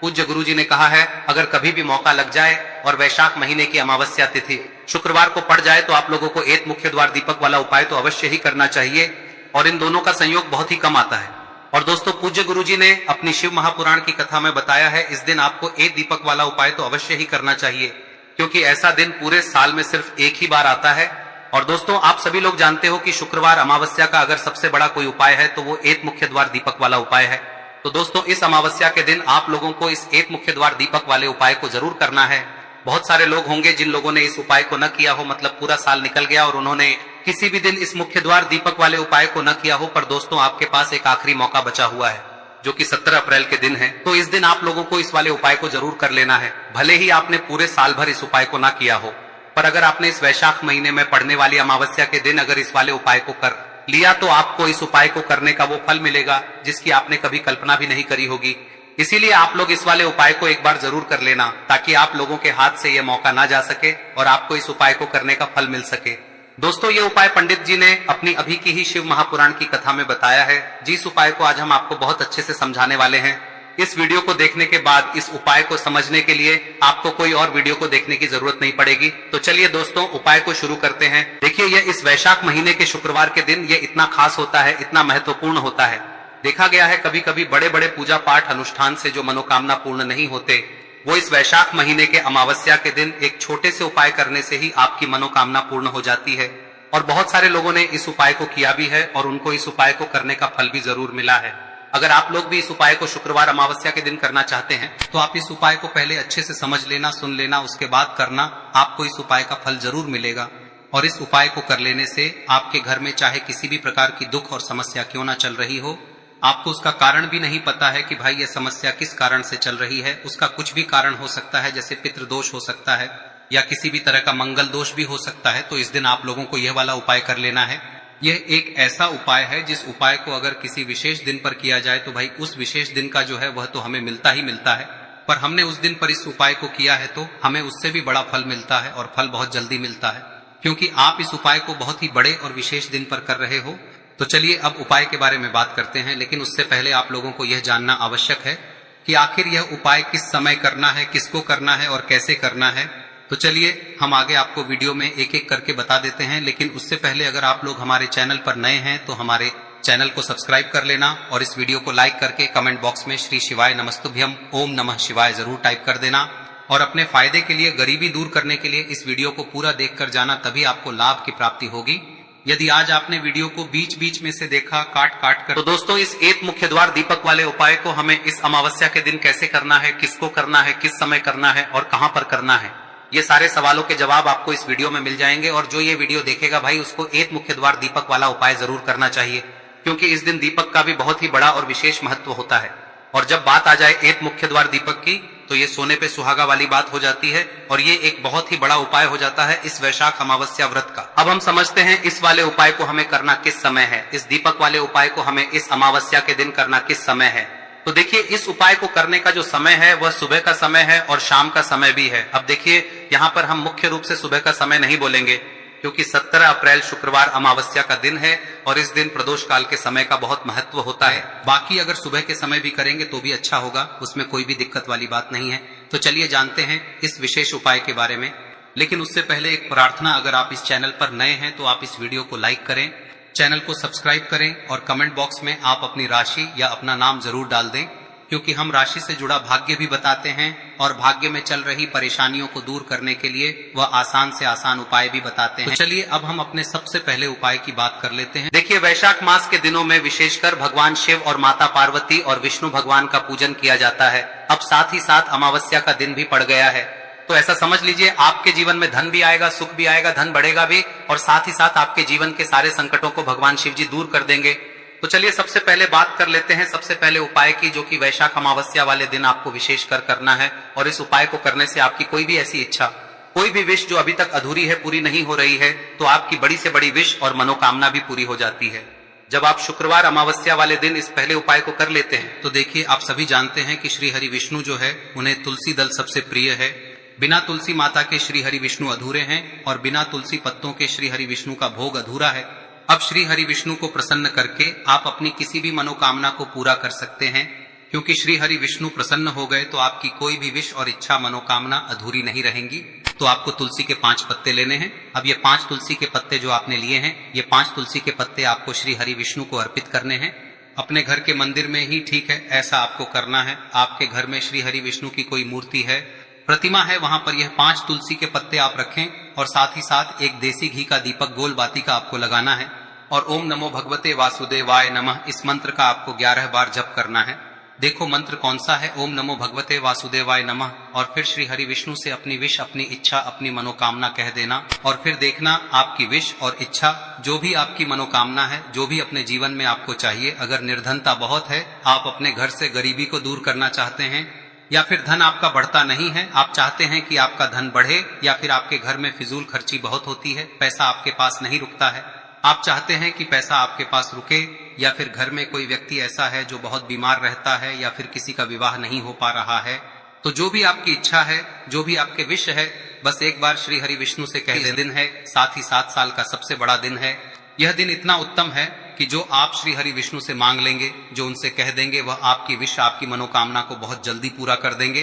पूज्य गुरु जी ने कहा है, अगर कभी भी मौका लग जाए और वैशाख महीने की अमावस्या तिथि शुक्रवार को पड़ जाए तो आप लोगों को एक मुख्य द्वार दीपक वाला उपाय तो अवश्य ही करना चाहिए, और इन दोनों का संयोग बहुत ही कम आता है। और दोस्तों, पूज्य गुरु जी ने अपनी शिव महापुराण की कथा में बताया है, इस दिन आपको एक दीपक वाला उपाय तो अवश्य ही करना चाहिए, क्योंकि ऐसा दिन पूरे साल में सिर्फ एक ही बार आता है। और दोस्तों, आप सभी लोग जानते हो कि शुक्रवार अमावस्या का अगर सबसे बड़ा कोई उपाय है तो वो एक मुख्य द्वार दीपक वाला उपाय है। तो दोस्तों, इस अमावस्या के दिन आप लोगों को इस एक मुख्य द्वार दीपक वाले उपाय को जरूर करना है। बहुत सारे लोग होंगे जिन लोगों ने इस उपाय को न किया हो, मतलब पूरा साल निकल गया और उन्होंने किसी भी दिन इस मुख्य द्वार दीपक वाले उपाय को न किया हो। पर दोस्तों, आपके पास एक आखिरी मौका बचा हुआ है, जो कि 17 अप्रैल के दिन है। तो इस दिन आप लोगों को इस वाले उपाय को जरूर कर लेना है, भले ही आपने पूरे साल भर इस उपाय को ना किया हो। पर अगर आपने इस वैशाख महीने में पड़ने वाली अमावस्या के दिन अगर इस वाले उपाय को कर लिया तो आपको इस उपाय को करने का वो फल मिलेगा जिसकी आपने कभी कल्पना भी नहीं करी होगी। इसीलिए आप लोग इस वाले उपाय को एक बार जरूर कर लेना, ताकि आप लोगों के हाथ से यह मौका ना जा सके और आपको इस उपाय को करने का फल मिल सके। दोस्तों, ये उपाय पंडित जी ने अपनी अभी की ही शिव महापुराण की कथा में बताया है, जिस उपाय को आज हम आपको बहुत अच्छे से समझाने वाले हैं। इस वीडियो को देखने के बाद इस उपाय को समझने के लिए आपको कोई और वीडियो को देखने की जरूरत नहीं पड़ेगी। तो चलिए दोस्तों, उपाय को शुरू करते हैं। देखिए, यह इस वैशाख महीने के शुक्रवार के दिन ये इतना खास होता है, इतना महत्वपूर्ण होता है। देखा गया है कभी कभी बड़े बड़े पूजा पाठ अनुष्ठान से जो मनोकामना पूर्ण नहीं होते, वो इस वैशाख महीने के अमावस्या के दिन एक छोटे से उपाय करने से ही आपकी मनोकामना पूर्ण हो जाती है। और बहुत सारे लोगों ने इस उपाय को किया भी है और उनको इस उपाय को करने का फल भी जरूर मिला है। अगर आप लोग भी इस उपाय को शुक्रवार अमावस्या के दिन करना चाहते हैं तो आप इस उपाय को पहले अच्छे से समझ लेना, सुन लेना, उसके बाद करना। आपको इस उपाय का फल जरूर मिलेगा। और इस उपाय को कर लेने से आपके घर में चाहे किसी भी प्रकार की दुख और समस्या क्यों ना चल रही हो, आपको उसका कारण भी नहीं पता है कि भाई ये समस्या किस कारण से चल रही है, उसका कुछ भी कारण हो सकता है, जैसे पितृदोष हो सकता है या किसी भी तरह का मंगल दोष भी हो सकता है। तो इस दिन आप लोगों को यह वाला उपाय कर लेना है। यह एक ऐसा उपाय है जिस उपाय को अगर किसी विशेष दिन पर किया जाए तो भाई उस विशेष दिन का जो है वह तो हमें मिलता ही मिलता है, पर हमने उस दिन पर इस उपाय को किया है तो हमें उससे भी बड़ा फल मिलता है, और फल बहुत जल्दी मिलता है, क्योंकि आप इस उपाय को बहुत ही बड़े और विशेष दिन पर कर रहे हो। तो चलिए अब उपाय के बारे में बात करते हैं, लेकिन उससे पहले आप लोगों को यह जानना आवश्यक है कि आखिर यह उपाय किस समय करना है, किसको करना है और कैसे करना है। तो चलिए हम आगे आपको वीडियो में एक एक करके बता देते हैं, लेकिन उससे पहले अगर आप लोग हमारे चैनल पर नए हैं तो हमारे चैनल को सब्सक्राइब कर लेना और इस वीडियो को लाइक करके कमेंट बॉक्स में श्री शिवाय नमस्तुभ्यम ओम नमः शिवाय जरूर टाइप कर देना। और अपने फायदे के लिए, गरीबी दूर करने के लिए इस वीडियो को पूरा देख कर जाना, तभी आपको लाभ की प्राप्ति होगी। यदि आज आपने वीडियो को बीच बीच में से देखा, काट काट कर, तो दोस्तों इस एक मुख्य द्वार दीपक वाले उपाय को हमें इस अमावस्या के दिन कैसे करना है, किसको करना है, किस समय करना है और कहां पर करना है, ये सारे सवालों के जवाब आपको इस वीडियो में मिल जाएंगे। और जो ये वीडियो देखेगा भाई उसको एक मुख्य द्वार दीपक वाला उपाय जरूर करना चाहिए, क्योंकि इस दिन दीपक का भी बहुत ही बड़ा और विशेष महत्व होता है। और जब बात आ जाए एक मुख्य द्वार दीपक की तो ये सोने पे सुहागा वाली बात हो जाती है, और ये एक बहुत ही बड़ा उपाय हो जाता है इस वैशाख अमावस्या व्रत का। अब हम समझते हैं इस वाले उपाय को हमें करना किस समय है, इस दीपक वाले उपाय को हमें इस अमावस्या के दिन करना किस समय है। तो देखिए, इस उपाय को करने का जो समय है वह सुबह का समय है और शाम का समय भी है। अब देखिए, यहाँ पर हम मुख्य रूप से सुबह का समय नहीं बोलेंगे, क्योंकि 17 अप्रैल शुक्रवार अमावस्या का दिन है और इस दिन प्रदोष काल के समय का बहुत महत्व होता है। बाकी अगर सुबह के समय भी करेंगे तो भी अच्छा होगा, उसमें कोई भी दिक्कत वाली बात नहीं है। तो चलिए जानते हैं इस विशेष उपाय के बारे में। लेकिन उससे पहले एक प्रार्थना, अगर आप इस चैनल पर नए हैं तो आप इस वीडियो को लाइक करें, चैनल को सब्सक्राइब करें और कमेंट बॉक्स में आप अपनी राशि या अपना नाम जरूर डाल दें, क्योंकि हम राशि से जुड़ा भाग्य भी बताते हैं और भाग्य में चल रही परेशानियों को दूर करने के लिए वह आसान से आसान उपाय भी बताते हैं। तो चलिए अब हम अपने सबसे पहले उपाय की बात कर लेते हैं। देखिए, वैशाख मास के दिनों में विशेषकर भगवान शिव और माता पार्वती और विष्णु भगवान का पूजन किया जाता है। अब साथ ही साथ अमावस्या का दिन भी पड़ गया है, तो ऐसा समझ लीजिए आपके जीवन में धन भी आएगा, सुख भी आएगा, धन बढ़ेगा भी, और साथ ही साथ आपके जीवन के सारे संकटों को भगवान शिव जी दूर कर देंगे। तो चलिए सबसे पहले बात कर लेते हैं सबसे पहले उपाय की, जो कि वैशाख अमावस्या वाले दिन आपको विशेष कर करना है। और इस उपाय को करने से आपकी कोई भी ऐसी इच्छा, कोई भी विश जो अभी तक अधूरी है, पूरी नहीं हो रही है, तो आपकी बड़ी से बड़ी विश और मनोकामना भी पूरी हो जाती है जब आप शुक्रवार अमावस्या वाले दिन इस पहले उपाय को कर लेते हैं। तो देखिए, आप सभी जानते हैं कि श्री हरि विष्णु जो है उन्हें तुलसी दल सबसे प्रिय है। बिना तुलसी माता के श्री हरि विष्णु अधूरे हैं और बिना तुलसी पत्तों के श्री हरि विष्णु का भोग अधूरा है। अब श्री हरि विष्णु को प्रसन्न करके आप अपनी किसी भी मनोकामना को पूरा कर सकते हैं, क्योंकि श्री हरि विष्णु प्रसन्न हो गए तो आपकी कोई भी विश और इच्छा मनोकामना अधूरी नहीं रहेंगी। तो आपको तुलसी के 5 पत्ते लेने हैं। अब ये 5 तुलसी के पत्ते जो आपने लिए हैं, ये 5 तुलसी के पत्ते आपको श्री हरि विष्णु को अर्पित करने हैं। अपने घर के मंदिर में ही ठीक है, ऐसा आपको करना है। आपके घर में श्री हरि विष्णु की कोई मूर्ति है, प्रतिमा है, वहां पर यह 5 तुलसी के पत्ते आप रखें और साथ ही साथ एक देसी घी का दीपक गोल बाती का आपको लगाना है और ओम नमो भगवते वासुदेवाय नमः इस मंत्र का आपको 11 बार जप करना है। देखो मंत्र कौन सा है, ओम नमो भगवते वासुदेवाय नमः, और फिर श्री हरि विष्णु से अपनी विश, अपनी इच्छा, अपनी मनोकामना कह देना और फिर देखना आपकी विश और इच्छा, जो भी आपकी मनोकामना है, जो भी अपने जीवन में आपको चाहिए। अगर निर्धनता बहुत है, आप अपने घर से गरीबी को दूर करना चाहते हैं, या फिर धन आपका बढ़ता नहीं है, आप चाहते हैं कि आपका धन बढ़े, या फिर आपके घर में फिजूल खर्ची बहुत होती है, पैसा आपके पास नहीं रुकता है, आप चाहते हैं कि पैसा आपके पास रुके, या फिर घर में कोई व्यक्ति ऐसा है जो बहुत बीमार रहता है, या फिर किसी का विवाह नहीं हो पा रहा है, तो जो भी आपकी इच्छा है, जो भी आपके विश है, बस एक बार श्री हरि विष्णु से कह दें। दिन है, साथ ही 7 साल का सबसे बड़ा दिन है। यह दिन इतना उत्तम है कि जो आप श्री हरि विष्णु से मांग लेंगे, जो उनसे कह देंगे, वह आपकी विश, आपकी मनोकामना को बहुत जल्दी पूरा कर देंगे।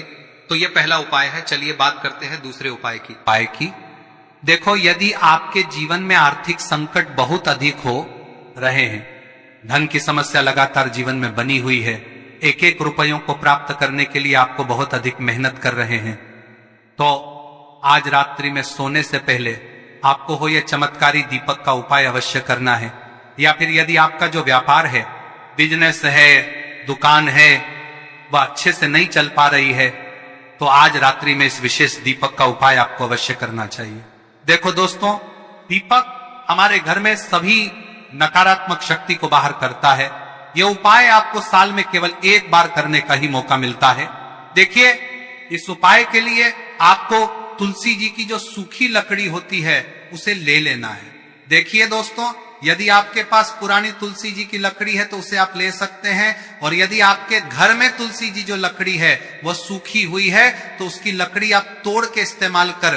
तो यह पहला उपाय है। चलिए बात करते हैं दूसरे उपाय की। देखो, यदि आपके जीवन में आर्थिक संकट बहुत अधिक हो रहे हैं, धन की समस्या लगातार जीवन में बनी हुई है, एक एक रुपयों को प्राप्त करने के लिए आपको बहुत अधिक मेहनत कर रहे हैं, तो आज रात्रि में सोने से पहले आपको हो यह चमत्कारी दीपक का उपाय अवश्य करना है। या फिर यदि आपका जो व्यापार है, बिजनेस है, दुकान है, वह अच्छे से नहीं चल पा रही है, तो आज रात्रि में इस विशेष दीपक का उपाय आपको अवश्य करना चाहिए। देखो दोस्तों, दीपक हमारे घर में सभी नकारात्मक शक्ति को बाहर करता है। यह उपाय आपको साल में केवल 1 बार करने का ही मौका मिलता है। देखिए, इस उपाय के लिए आपको तुलसी जी की जो सूखी लकड़ी होती है उसे ले लेना है। देखिए दोस्तों, यदि आपके पास पुरानी तुलसी जी की लकड़ी है तो उसे आप ले सकते हैं, और यदि आपके घर में तुलसी जी जो लकड़ी है वह सूखी हुई है तो उसकी लकड़ी आप तोड़ के इस्तेमाल कर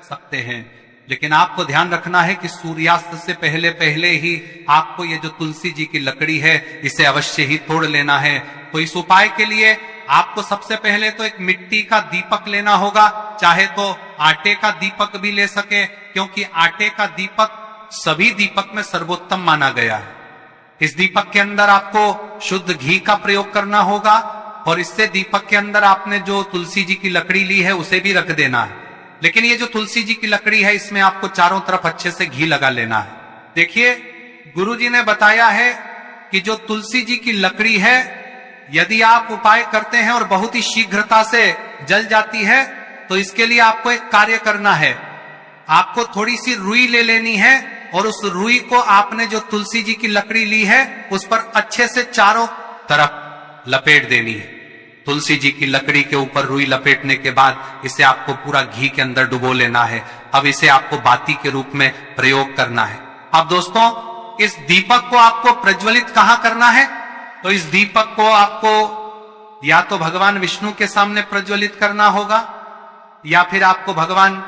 सकते हैं। लेकिन आपको ध्यान रखना है कि सूर्यास्त से पहले पहले ही आपको ये जो तुलसी जी की लकड़ी है इसे अवश्य ही तोड़ लेना है। तो इस उपाय के लिए आपको सबसे पहले तो एक मिट्टी का दीपक लेना होगा, चाहे तो आटे का दीपक भी ले सके, क्योंकि आटे का दीपक सभी दीपक में सर्वोत्तम माना गया है। इस दीपक के अंदर आपको शुद्ध घी का प्रयोग करना होगा, और इससे दीपक के अंदर आपने जो तुलसी जी की लकड़ी ली है उसे भी रख देना है। लेकिन ये जो तुलसी जी की लकड़ी है, इसमें आपको चारों तरफ अच्छे से घी लगा लेना है। देखिए, गुरुजी ने बताया है कि जो तुलसी जी की लकड़ी है, यदि आप उपाय करते हैं और बहुत ही शीघ्रता से जल जाती है, तो इसके लिए आपको एक कार्य करना है। आपको थोड़ी सी रुई ले लेनी है और उस रुई को आपने जो तुलसी जी की लकड़ी ली है उस पर अच्छे से चारों तरफ लपेट देनी है। तुलसी जी की लकड़ी के ऊपर रुई लपेटने के बाद इसे आपको पूरा घी के अंदर डुबो लेना है। अब इसे आपको बाती के रूप में प्रयोग करना है। अब दोस्तों, इस दीपक को आपको प्रज्वलित कहां करना है? तो इस दीपक को आपको या तो भगवान विष्णु के सामने प्रज्वलित करना होगा, या फिर आपको भगवान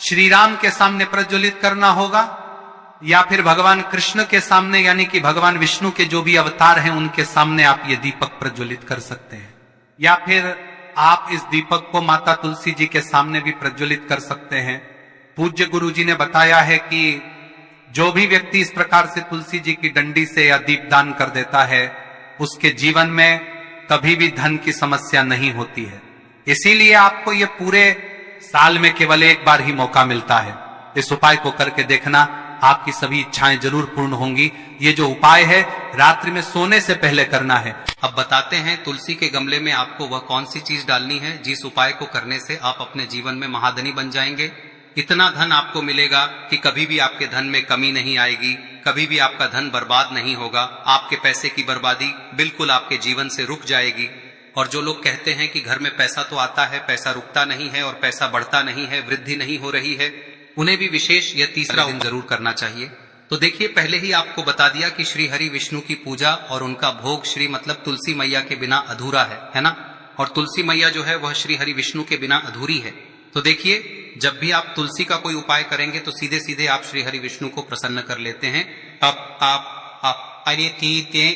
श्री राम के सामने प्रज्वलित करना होगा, या फिर भगवान कृष्ण के सामने, यानी कि भगवान विष्णु के जो भी अवतार हैं उनके सामने आप ये दीपक प्रज्वलित कर सकते हैं। या फिर आप इस दीपक को माता तुलसी जी के सामने भी प्रज्वलित कर सकते हैं। पूज्य गुरु जी ने बताया है कि जो भी व्यक्ति इस प्रकार से तुलसी जी की डंडी से या दीपदान कर देता है, उसके जीवन में कभी भी धन की समस्या नहीं होती है। इसीलिए आपको ये पूरे साल में केवल 1 बार ही मौका मिलता है। इस उपाय को करके देखना, आपकी सभी इच्छाएं जरूर पूर्ण होंगी। ये जो उपाय है रात्रि में सोने से पहले करना है। अब बताते हैं तुलसी के गमले में आपको वह कौन सी चीज डालनी है जिस उपाय को करने से आप अपने जीवन में महाधनी बन जाएंगे। इतना धन आपको मिलेगा कि कभी भी आपके धन में कमी नहीं आएगी, कभी भी आपका धन बर्बाद नहीं होगा। आपके पैसे की बर्बादी बिल्कुल आपके जीवन से रुक जाएगी। और जो लोग कहते हैं कि घर में पैसा तो आता है, पैसा रुकता नहीं है और पैसा बढ़ता नहीं है, वृद्धि नहीं हो रही है, उन्हें भी विशेष यह तीसरा दिन जरूर करना चाहिए। तो देखिए, पहले ही आपको बता दिया कि श्री हरि विष्णु की पूजा और उनका भोग श्री मतलब तुलसी मैया के बिना अधूरा है ना। और तुलसी मैया जो है वह श्री हरि विष्णु के बिना अधूरी है। तो देखिए, जब भी आप तुलसी का कोई उपाय करेंगे तो सीधे सीधे आप श्री हरि विष्णु को प्रसन्न कर लेते हैं। अब आप अरे तीते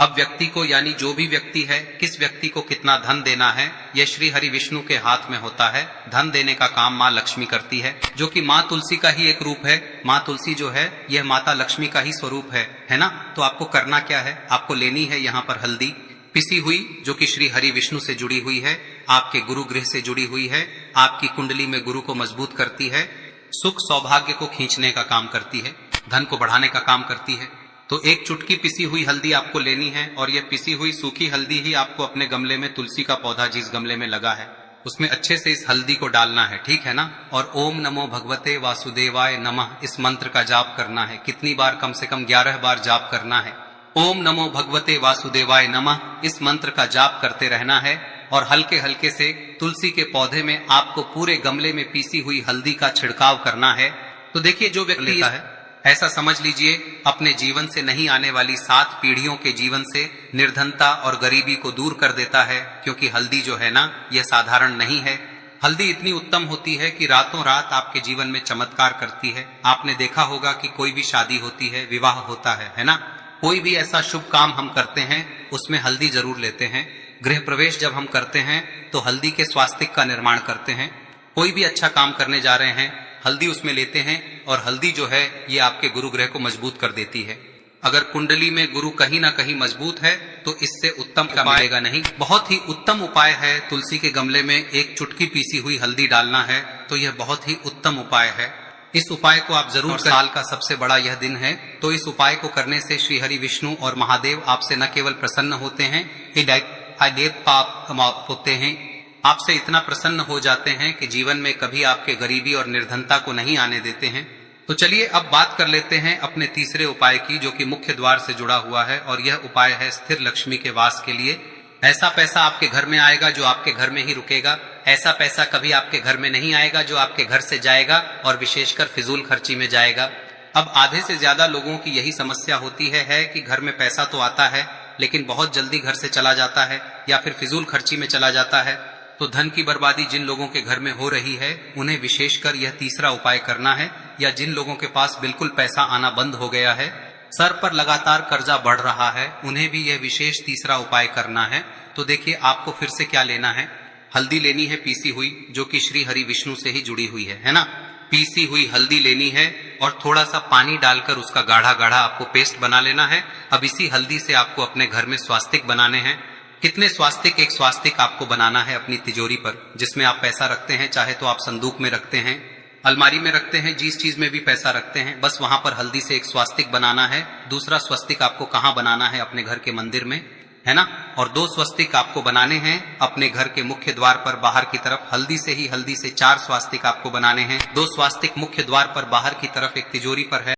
अब व्यक्ति को यानी जो भी व्यक्ति है, किस व्यक्ति को कितना धन देना है, यह श्री हरि विष्णु के हाथ में होता है। धन देने का काम माँ लक्ष्मी करती है, जो कि माँ तुलसी का ही एक रूप है। माँ तुलसी जो है यह माता लक्ष्मी का ही स्वरूप है ना। तो आपको करना क्या है, आपको लेनी है यहाँ पर हल्दी पिसी हुई, जो कि श्री हरि विष्णु से जुड़ी हुई है, आपके गुरु गृह से जुड़ी हुई है, आपकी कुंडली में गुरु को मजबूत करती है, सुख सौभाग्य को खींचने का काम करती है, धन को बढ़ाने का काम करती है। तो एक चुटकी पिसी हुई हल्दी आपको लेनी है, और यह पिसी हुई सूखी हल्दी ही आपको अपने गमले में, तुलसी का पौधा जिस गमले में लगा है उसमें अच्छे से इस हल्दी को डालना है, ठीक है ना। और ओम नमो भगवते वासुदेवाय नमः इस मंत्र का जाप करना है। कितनी बार, कम से कम 11 बार जाप करना है। ओम नमो भगवते वासुदेवाय नमः इस मंत्र का जाप करते रहना है, और हल्के हल्के से तुलसी के पौधे में आपको पूरे गमले में पीसी हुई हल्दी का छिड़काव करना है। तो देखिए, जो व्यक्ति लेता है, ऐसा समझ लीजिए अपने जीवन से नहीं आने वाली 7 पीढ़ियों के जीवन से निर्धनता और गरीबी को दूर कर देता है। क्योंकि हल्दी जो है ना, यह साधारण नहीं है। हल्दी इतनी उत्तम होती है कि रातों रात आपके जीवन में चमत्कार करती है। आपने देखा होगा कि कोई भी शादी होती है, विवाह होता है ना, कोई भी ऐसा शुभ काम हम करते हैं उसमें हल्दी जरूर लेते हैं। गृह प्रवेश जब हम करते हैं तो हल्दी के स्वास्तिक का निर्माण करते हैं। कोई भी अच्छा काम करने जा रहे हैं, हल्दी उसमें लेते हैं, और हल्दी जो है ये आपके गुरु ग्रह को मजबूत कर देती है। अगर कुंडली में गुरु कहीं ना कहीं मजबूत है तो इससे उत्तम का मिलेगा नहीं। बहुत ही उत्तम उपाय है, तुलसी के गमले में एक चुटकी पीसी हुई हल्दी डालना है, तो यह बहुत ही उत्तम उपाय है। इस उपाय को आप जरूर, साल का सबसे बड़ा यह दिन है, तो इस उपाय को करने से श्री हरि विष्णु और महादेव आपसे न केवल प्रसन्न होते हैं, पाप होते हैं, आपसे इतना प्रसन्न हो जाते हैं कि जीवन में कभी आपके गरीबी और निर्धनता को नहीं आने देते हैं। तो चलिए अब बात कर लेते हैं अपने तीसरे उपाय की, जो कि मुख्य द्वार से जुड़ा हुआ है, और यह उपाय है स्थिर लक्ष्मी के वास के लिए। ऐसा पैसा आपके घर में आएगा जो आपके घर में ही रुकेगा। ऐसा पैसा कभी आपके घर में नहीं आएगा जो आपके घर से जाएगा, और विशेषकर फिजूल खर्ची में जाएगा। अब आधे से ज्यादा लोगों की यही समस्या होती है कि घर में पैसा तो आता है लेकिन बहुत जल्दी घर से चला जाता है, या फिर फिजूल खर्ची में चला जाता है। तो धन की बर्बादी जिन लोगों के घर में हो रही है उन्हें विशेषकर यह तीसरा उपाय करना है, या जिन लोगों के पास बिल्कुल पैसा आना बंद हो गया है, सर पर लगातार कर्जा बढ़ रहा है, उन्हें भी यह विशेष तीसरा उपाय करना है। तो देखिए, आपको फिर से क्या लेना है, हल्दी लेनी है पीसी हुई, जो कि श्री हरि विष्णु से ही जुड़ी हुई है ना। पीसी हुई हल्दी लेनी है, और थोड़ा सा पानी डालकर उसका गाढ़ा गाढ़ा आपको पेस्ट बना लेना है। अब इसी हल्दी से आपको अपने घर में स्वास्तिक बनाने हैं। कितने स्वास्तिक? एक स्वास्तिक आपको बनाना है अपनी तिजोरी पर, जिसमें आप पैसा रखते हैं, चाहे तो आप संदूक में रखते हैं, अलमारी में रखते हैं, जिस चीज में भी पैसा रखते हैं, बस वहां पर हल्दी से एक स्वास्तिक बनाना है। दूसरा स्वस्तिक आपको कहाँ बनाना है? अपने घर के मंदिर में, है ना। और 2 स्वस्तिक आपको बनाने हैं अपने घर के मुख्य द्वार पर बाहर की तरफ। हल्दी से 4 स्वास्तिक आपको बनाने हैं। 2 स्वास्तिक मुख्य द्वार पर बाहर की तरफ एक तिजोरी पर है।